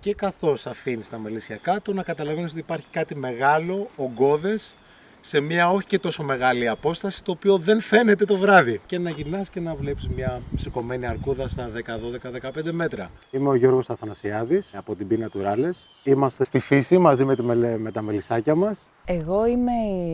Και καθώς αφήνεις τα μελίσια κάτω, να καταλαβαίνεις ότι υπάρχει κάτι μεγάλο, ογκώδες, σε μια όχι και τόσο μεγάλη απόσταση, το οποίο δεν φαίνεται το βράδυ. Και να γυρνάς και να βλέπεις μια σηκωμένη αρκούδα στα 10, 12, 15 μέτρα. Είμαι ο Γιώργος Αθανασιάδης από την Be Naturales. Είμαστε στη φύση μαζί με τα μελισσάκια μας. Εγώ είμαι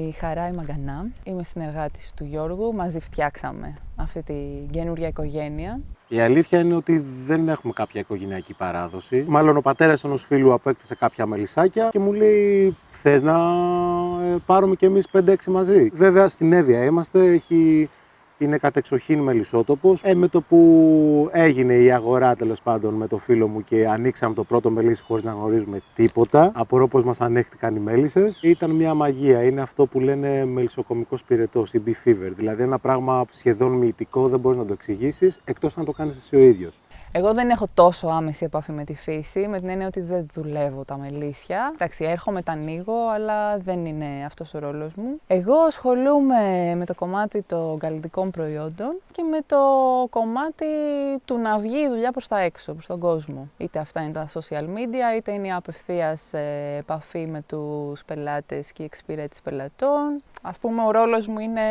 η Χαρά η Μαγκανά, είμαι συνεργάτης του Γιώργου, μαζί φτιάξαμε αυτή την καινούργια οικογένεια. Η αλήθεια είναι ότι δεν έχουμε κάποια οικογενειακή παράδοση. Μάλλον ο πατέρας ενός φίλου απέκτησε κάποια μελισσάκια και μου λέει: θες να πάρουμε κι εμείς 5-6 μαζί? Βέβαια στην Εύβοια είμαστε, είναι κατεξοχήν μελισσότοπος. Με το που έγινε η αγορά τέλος πάντων με το φίλο μου και ανοίξαμε το πρώτο μελίσι χωρίς να γνωρίζουμε τίποτα, απορώ πως μας ανέχτηκαν οι μέλισσες, ήταν μια μαγεία. Είναι αυτό που λένε μελισσοκομικός πυρετός ή bee fever. Δηλαδή ένα πράγμα σχεδόν μυητικό, δεν μπορείς να το εξηγήσεις εκτός να το κάνεις εσύ ο ίδιος. Εγώ δεν έχω τόσο άμεση επαφή με τη φύση, με την έννοια ότι δεν δουλεύω τα μελίσια. Εντάξει, έρχομαι, τα ανοίγω, αλλά δεν είναι αυτός ο ρόλος μου. Εγώ ασχολούμαι με το κομμάτι των καλλιτικών προϊόντων και με το κομμάτι του να βγει η δουλειά προς τα έξω, προς τον κόσμο. Είτε αυτά είναι τα social media, είτε είναι η απευθείας επαφή με τους πελάτες και η εξυπηρέτηση πελατών. Ας πούμε, ο ρόλος μου είναι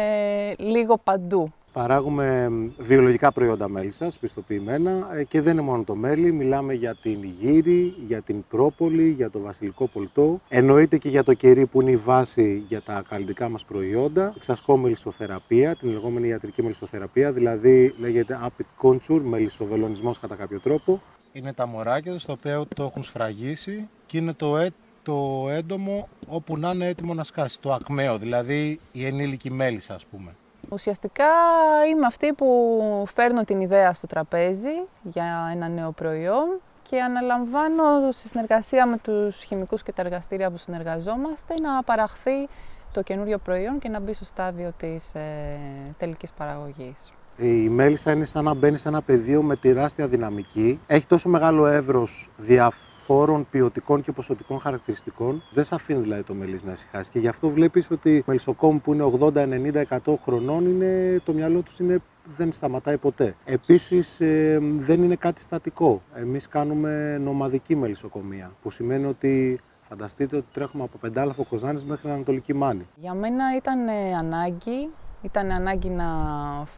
λίγο παντού. Παράγουμε βιολογικά προϊόντα μέλισσας, πιστοποιημένα, και δεν είναι μόνο το μέλι. Μιλάμε για την γύρι, για την πρόπολη, για το βασιλικό πολτό. Εννοείται και για το κερί που είναι η βάση για τα καλλιτικά μας προϊόντα. Εξασκώ μελισσοθεραπεία, την λεγόμενη ιατρική μελισσοθεραπεία, δηλαδή λέγεται apiculture, μελισσοβελονισμός κατά κάποιο τρόπο. Είναι τα μωράκια τα οποία το έχουν σφραγίσει και είναι το έντομο όπου να είναι έτοιμο να σκάσει. Το ακμαίο, δηλαδή η ενήλικη μέλισσα, ας πούμε. Ουσιαστικά είμαι αυτή που φέρνω την ιδέα στο τραπέζι για ένα νέο προϊόν και αναλαμβάνω σε συνεργασία με τους χημικούς και τα εργαστήρια που συνεργαζόμαστε να παραχθεί το καινούριο προϊόν και να μπει στο στάδιο της τελικής παραγωγής. Η μέλισσα είναι σαν να μπαίνει σε ένα πεδίο με τεράστια δυναμική. Έχει τόσο μεγάλο εύρος διαφόρων ποιοτικών και ποσοτικών χαρακτηριστικών. Δεν σε αφήνει δηλαδή το μελίσι να ησυχάσει. Και γι' αυτό βλέπεις ότι μελισσοκόμοι που είναι 80, 90, 100 χρονών, το μυαλό τους δεν σταματάει ποτέ. Επίσης δεν είναι κάτι στατικό. Εμείς κάνουμε νομαδική μελισσοκομεία, που σημαίνει ότι φανταστείτε ότι τρέχουμε από Πεντάλαφο Κοζάνης μέχρι Ανατολική Μάνη. Για μένα ήταν ανάγκη. Ήταν ανάγκη να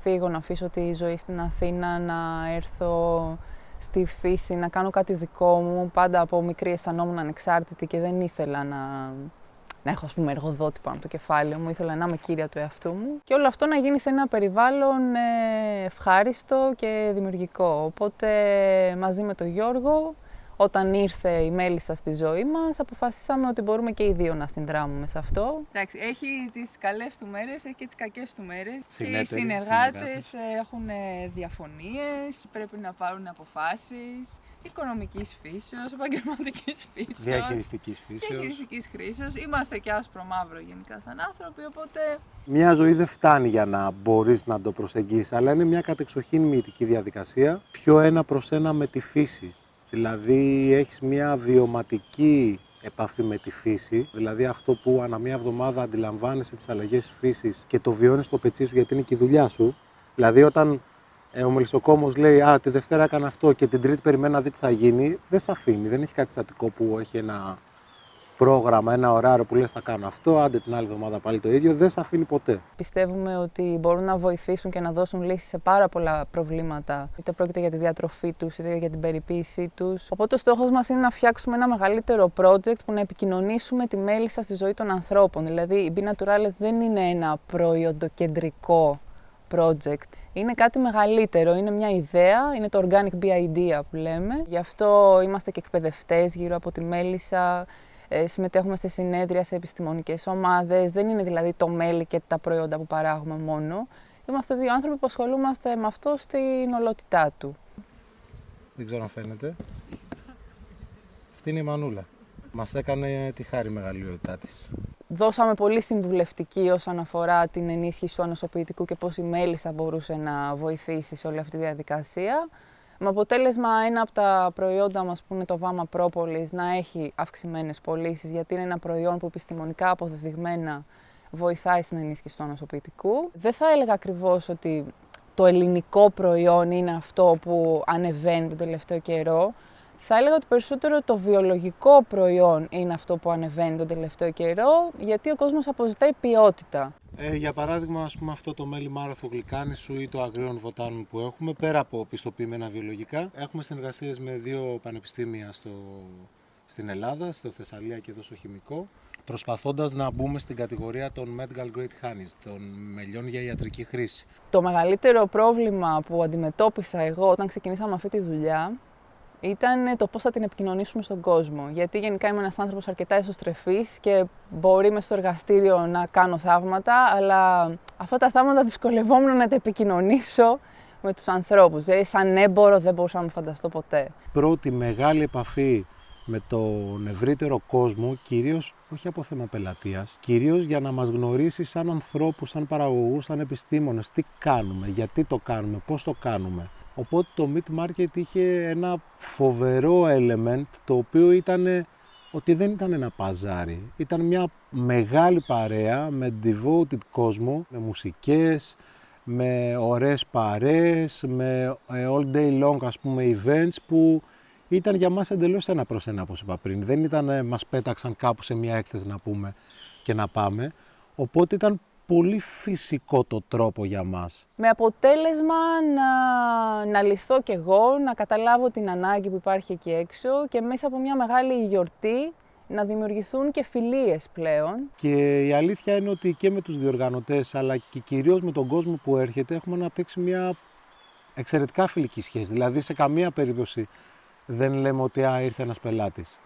φύγω, να αφήσω τη ζωή στην Αθήνα, να έρθω στη φύση, να κάνω κάτι δικό μου. Πάντα από μικρή αισθανόμουν ανεξάρτητη και δεν ήθελα να έχω, ας πούμε, εργοδότη πάνω από το κεφάλι μου. Ήθελα να είμαι κύρια του εαυτού μου. Και όλο αυτό να γίνει σε ένα περιβάλλον ευχάριστο και δημιουργικό. Οπότε μαζί με τον Γιώργο, όταν ήρθε η μέλισσα στη ζωή μας, αποφασίσαμε ότι μπορούμε και οι δύο να συνδράμουμε σε αυτό. Εντάξει, έχει τις καλές του μέρες, έχει και τις κακές του μέρες. Και οι συνεργάτες έχουν διαφωνίες, πρέπει να πάρουν αποφάσεις οικονομικής φύσεως, επαγγελματικής φύσεως, διαχειριστικής φύσεως. Είμαστε και άσπρο-μαύρο γενικά σαν άνθρωποι, οπότε... Μια ζωή δεν φτάνει για να μπορείς να το προσεγγίσεις, αλλά είναι μια κατεξοχήν μυητική διαδικασία, πιο ένα προς ένα με τη φύση. Δηλαδή έχεις μια βιωματική επαφή με τη φύση, δηλαδή αυτό που ανά μία εβδομάδα αντιλαμβάνεσαι τις αλλαγές της φύσης και το βιώνεις στο πετσί σου γιατί είναι και η δουλειά σου. Δηλαδή όταν ο μελισσοκόμος λέει τη Δευτέρα έκανα αυτό και την Τρίτη περιμένει να δει τι θα γίνει, δεν σε αφήνει, δεν έχει κάτι στατικό που έχει ένα πρόγραμμα, ένα ωράριο που λες θα κάνω αυτό, άντε την άλλη εβδομάδα πάλι το ίδιο, δεν σε αφήνει ποτέ. Πιστεύουμε ότι μπορούν να βοηθήσουν και να δώσουν λύσεις σε πάρα πολλά προβλήματα, είτε πρόκειται για τη διατροφή τους, είτε για την περιποίησή τους. Οπότε ο στόχος μας είναι να φτιάξουμε ένα μεγαλύτερο project που να επικοινωνήσουμε τη μέλισσα στη ζωή των ανθρώπων. Δηλαδή η Be Naturales δεν είναι ένα προϊόντοκεντρικό project. Είναι κάτι μεγαλύτερο, είναι μια ιδέα, είναι το Organic Bee Idea που λέμε. Γι' αυτό είμαστε και εκπαιδευτές γύρω από τη μέλισσα. Συμμετέχουμε σε συνέδρια, σε επιστημονικές ομάδες. Δεν είναι δηλαδή το μέλι και τα προϊόντα που παράγουμε μόνο. Είμαστε δύο άνθρωποι που ασχολούμαστε με αυτό στην ολότητά του. Δεν ξέρω αν φαίνεται. Αυτή είναι η Μανούλα. Μας έκανε τη χάρη μεγαλειότητά της. Δώσαμε πολύ συμβουλευτική όσον αφορά την ενίσχυση του ανοσοποιητικού και πώς η μέλισσα μπορούσε να βοηθήσει σε όλη αυτή τη διαδικασία. Με αποτέλεσμα ένα από τα προϊόντα μας που είναι το Βάμα Πρόπολης να έχει αυξημένες πωλήσεις, γιατί είναι ένα προϊόν που επιστημονικά αποδεδειγμένα βοηθάει στην ενίσχυση του ανοσοποιητικού. Δεν θα έλεγα ακριβώς ότι το ελληνικό προϊόν είναι αυτό που ανεβαίνει τον τελευταίο καιρό. Θα έλεγα ότι περισσότερο το βιολογικό προϊόν είναι αυτό που ανεβαίνει τον τελευταίο καιρό, γιατί ο κόσμος αποζητάει ποιότητα. Για παράδειγμα, ας πούμε, αυτό το μέλι μάραθο γλυκάνησου ή το αγρίων βοτάνων που έχουμε, πέρα από πιστοποιημένα βιολογικά, έχουμε συνεργασίες με 2 πανεπιστήμια στην Ελλάδα, στο Θεσσαλία και εδώ στο Χημικό, προσπαθώντας να μπούμε στην κατηγορία των medical grade honeys, των μελιών για ιατρική χρήση. Το μεγαλύτερο πρόβλημα που αντιμετώπισα εγώ όταν ξεκινήσαμε αυτή τη δουλειά ήταν το πώς θα την επικοινωνήσουμε στον κόσμο. Γιατί γενικά είμαι ένας άνθρωπος αρκετά εσωστρεφής και μπορεί μες στο εργαστήριο να κάνω θαύματα, αλλά αυτά τα θαύματα δυσκολευόμουν να τα επικοινωνήσω με τους ανθρώπους. Δηλαδή, σαν έμπορο δεν μπορούσα να με φανταστώ ποτέ. Πρώτη μεγάλη επαφή με τον ευρύτερο κόσμο, κυρίως όχι από θέμα πελατείας, κυρίως για να μας γνωρίσει σαν ανθρώπους, σαν παραγωγούς, σαν επιστήμονες, τι κάνουμε, γιατί το κάνουμε, πώς το κάνουμε. Οπότε το Meat Market είχε ένα φοβερό element, το οποίο ήταν ότι δεν ήταν ένα παζάρι. Ήταν μια μεγάλη παρέα με devoted κόσμο, με μουσικές, με ωραίες παρέες, με all day long, ας πούμε, events που ήταν για μας εντελώς ένα προς ένα, όπως είπα πριν. Δεν ήταν μας πέταξαν κάπου σε μια έκθεση να πούμε και να πάμε. Οπότε ήταν πολύ φυσικό το τρόπο για μας. Με αποτέλεσμα να λυθώ κι εγώ, να καταλάβω την ανάγκη που υπάρχει εκεί έξω και μέσα από μια μεγάλη γιορτή να δημιουργηθούν και φιλίες πλέον. Και η αλήθεια είναι ότι και με τους διοργανωτές, αλλά και κυρίως με τον κόσμο που έρχεται, έχουμε αναπτύξει μια εξαιρετικά φιλική σχέση. Δηλαδή, σε καμία περίπτωση δεν λέμε ότι ήρθε ένας πελάτης.